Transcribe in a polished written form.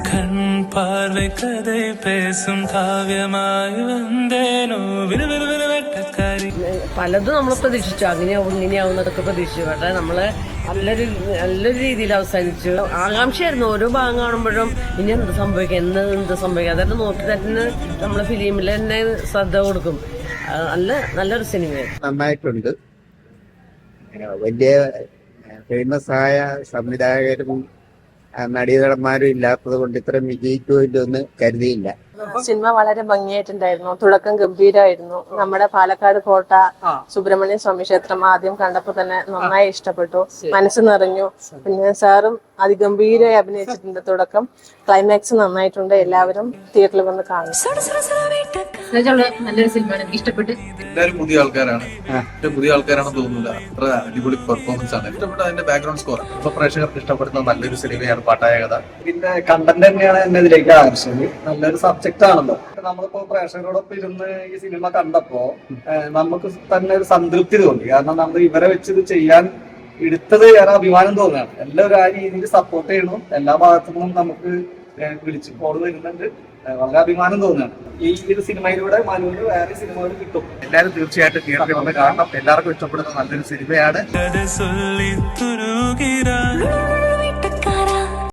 കൺ പാർവൈ കഥൈ പേസും കാവ്യമായി വന്നേനോ വെട്ടക്കാരി. പലതും നമ്മൾ പ്രതീക്ഷിച്ചു, അങ്ങനെയാവും ഇങ്ങനെയാവും എന്നൊക്കെ പ്രതീക്ഷിച്ചു. പക്ഷേ നമ്മള് നല്ലൊരു രീതിയിൽ അവസാനിച്ചു. ആകാംക്ഷയായിരുന്നു ഓരോ ഭാഗം കാണുമ്പോഴും ഇനി എന്ത് സംഭവിക്കാം, എന്ത് സംഭവിക്കാം, അതൊക്കെ നോക്കി തന്നെ നമ്മള് ഫിലിമിൽ തന്നെ ശ്രദ്ധ കൊടുക്കും. നല്ലൊരു സിനിമയായിരുന്നു. നന്നായിട്ടുണ്ട്. വലിയ ഫേമസ് ആയ സംവിധായകരും നടീനടന്മാരും ഇല്ലാത്തത് കൊണ്ട് ഇത്രയും വിജയിക്കുമല്ലോ എന്ന് കരുതിയില്ല. സിനിമ വളരെ ഭംഗിയായിട്ടുണ്ടായിരുന്നു. തുടക്കം ഗംഭീരമായിരുന്നു. നമ്മുടെ പാലക്കാട് കോട്ട സുബ്രഹ്മണ്യ സ്വാമി ക്ഷേത്രം ആദ്യം കണ്ടപ്പോൾ തന്നെ നന്നായി ഇഷ്ടപ്പെട്ടു, മനസ്സ് നിറഞ്ഞു. പിന്നെ സാറും അതിഗംഭീരമായി അഭിനയിച്ചിട്ടുണ്ട്. തുടക്കം ക്ലൈമാക്സ് നന്നായിട്ടുണ്ട്. എല്ലാവരും തിയേറ്ററിൽ വന്ന് കാണും. നല്ലൊരു സിനിമയാണ്, എനിക്ക് ഇഷ്ടപ്പെട്ടു. എല്ലാവരും പുതിയ ആൾക്കാരാണെന്ന് തോന്നുന്നില്ല. അത്ര അടിപൊളി പെർഫോമൻസ് ആണ്. ഇഷ്ടപ്പെട്ട അതിന്റെ ബാക്ക്ഗ്രൗണ്ട് സ്കോർ ഇപ്പൊ പ്രേക്ഷകർക്ക് ഇഷ്ടപ്പെടുന്ന നല്ലൊരു സിനിമയാണ് പാട്ടായ കഥ. ഇതിന്റെ കണ്ടന്റ് തന്നെയാണ് എന്നെ ഇതിലേക്ക് ആകർഷിച്ചത്. നല്ലൊരു സബ്ജക്റ്റ് ആണല്ലോ. നമ്മളിപ്പോ പ്രേക്ഷകരോടൊപ്പം ഇരുന്ന് ഈ സിനിമ കണ്ടപ്പോ നമുക്ക് തന്നെ ഒരു സംതൃപ്തി തോന്നി. കാരണം നമ്മൾ ഇവരെ വെച്ച് ഇത് ചെയ്യാൻ എടുത്തത് ഏറെ അഭിമാനം തോന്നുകയാണ്. എല്ലാവരും ആ രീതിയിൽ സപ്പോർട്ട് ചെയ്യണം. എല്ലാ ഭാഗത്തു നിന്നും നമുക്ക് വിളിച്ച് കോൾ വരുന്നുണ്ട്. വളരെ അഭിമാനം തോന്നുകയാണ്. ഈ ഒരു സിനിമയിലൂടെ മനുവിന് വേറെ സിനിമകൾ കിട്ടും. എല്ലാവരും തീർച്ചയായിട്ടും തിയേറ്ററിൽ വന്ന് കാണണം. എല്ലാവർക്കും ഇഷ്ടപ്പെടുന്ന നല്ലൊരു സിനിമയാണ്.